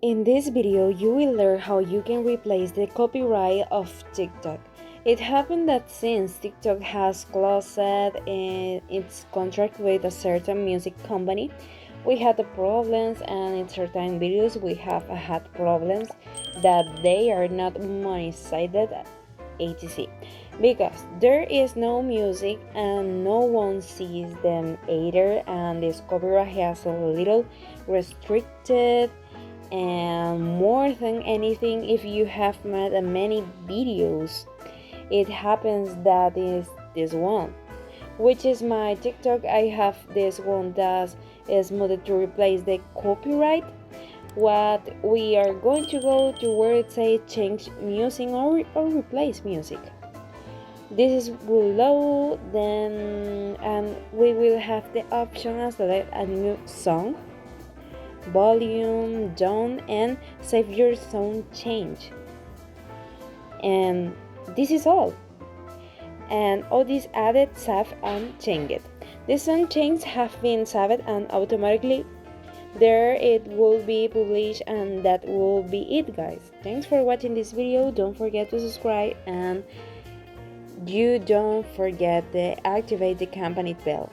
In this video, you will learn how you can replace the copyright of TikTok. It happened that since TikTok has closed its contract with a certain music company, we had the problems, and in certain videos we have had problems that they are not monetized etc. Because there is no music and no one sees them either, and this copyright has a little restricted. And more than anything, if you have made many videos, it happens that is this one, which is my TikTok. I have this one that is modded to replace the copyright. What we are going to go to where it says change music or replace music. This is below, then, and we will have the option to select a new song, volume down, and save your sound change. And this is all. And all these added save and changed. The sound changes have been saved and automatically there it will be published, and that will be it, guys. Thanks for watching this video. Don't forget to subscribe, and you don't forget to activate the campanite bell.